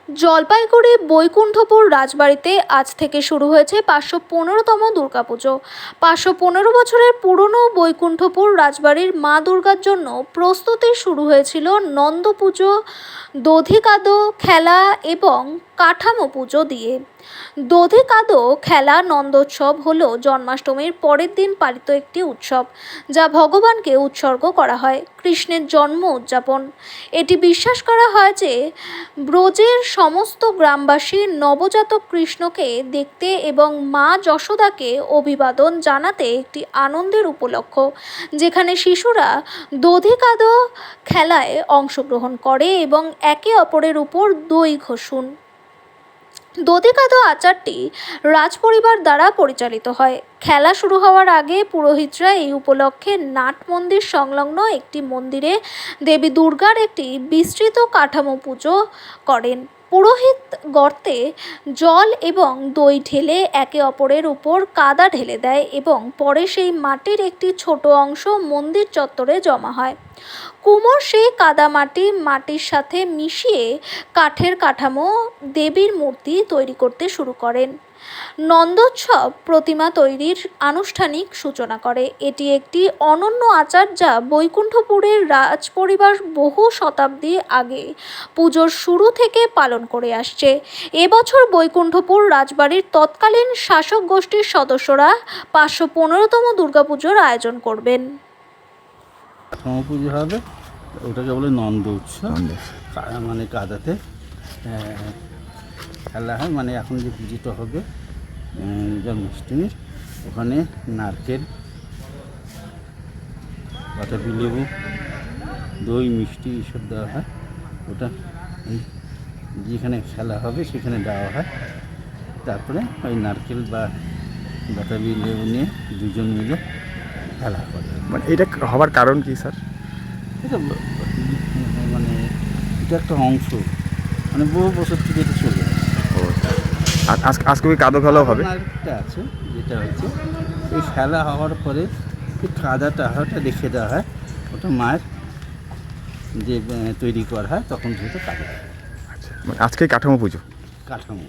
জলপাইগুড়ি বৈকুণ্ঠপুর রাজবাড়িতে আজ থেকে শুরু হয়েছে 515তম দুর্গাপুজো। 515 বছরের পুরনো বৈকুণ্ঠপুর রাজবাড়ির মা দুর্গার জন্য প্রস্তুতি শুরু হয়েছিল নন্দপুজো, দধিকাদো খেলা এবং কাঠামো পুজো দিয়ে। দধিকাদো খেলা নন্দোৎসব হলো জন্মাষ্টমীর পরের দিন পালিত একটি উৎসব, যা ভগবানকে উৎসর্গ করা হয় কৃষ্ণের জন্ম উদযাপন। এটি বিশ্বাস করা হয় যে ব্রজের সমস্ত গ্রামবাসী নবজাতক কৃষ্ণকে দেখতে এবং মা যশোদাকে অভিবাদন জানাতে একটি আনন্দের উপলক্ষ, যেখানে শিশুরা দধিকাদো খেলায় অংশগ্রহণ করে এবং একে অপরের উপর দই ঘষুন। দধিকাদো আচারটি রাজপরিবার দ্বারা পরিচালিত হয়। খেলা শুরু হওয়ার আগে পুরোহিতরা এই উপলক্ষে নাট মন্দির সংলগ্ন একটি মন্দিরে দেবী দুর্গার একটি বিস্তৃত কাঠামো পুজো করেন। পুরোহিত গর্তে জল এবং দই ঢেলে একে অপরের উপর কাদা ঢেলে দেয় এবং পরে সেই মাটির একটি ছোট অংশ মন্দির চত্বরে জমা হয়। কুমোর সেই কাদামাটি মাটির সাথে মিশিয়ে কাঠের কাঠামো দেবীর মূর্তি তৈরি করতে শুরু করেন। নন্দোৎসব প্রতিমা তৈরির আনুষ্ঠানিক সূচনা করে। এটি একটি অনন্য আচার যা বৈকুণ্ঠপুরের রাজপরিবার বহু শতাব্দী আগে পুজোর শুরু থেকে পালন করে আসছে। এবছর বৈকুণ্ঠপুর রাজবাড়ির তৎকালীন শাসক গোষ্ঠীর সদস্যরা 515তম দুর্গাপুজোর আয়োজন করবেন। কাঠামো পুজো হবে, ওটাকে বলে নন্দ উৎসব। মানে কাদাতে খেলা হয়। মানে এখন যে পুজোটা হবে জন্মাষ্টমীর, ওখানে নারকেল, বাতাবি লেবু, দই, মিষ্টি এইসব দেওয়া হয়। ওটা যেখানে খেলা হবে সেখানে দেওয়া হয়। তারপরে ওই নারকেল বা বাতাবি লেবু নিয়ে দুজন মিলে খেলা করে। মানে এটা হওয়ার কারণ কি স্যার? এটা মানে এটা একটা অংশ, মানে বহু বছর থেকে এটা চলে আসছে। আর আজকে ওই কাদো খেলাও হবে? একটা আছে যেটা হচ্ছে এই খেলা হওয়ার পরে এই কাদাটা রেখে দেওয়া হয়, ওটা মায়ের যে তৈরি করা হয় তখন যেহেতু কাদা। আচ্ছা, মানে আজকে কাঠামো পুজো। কাঠামো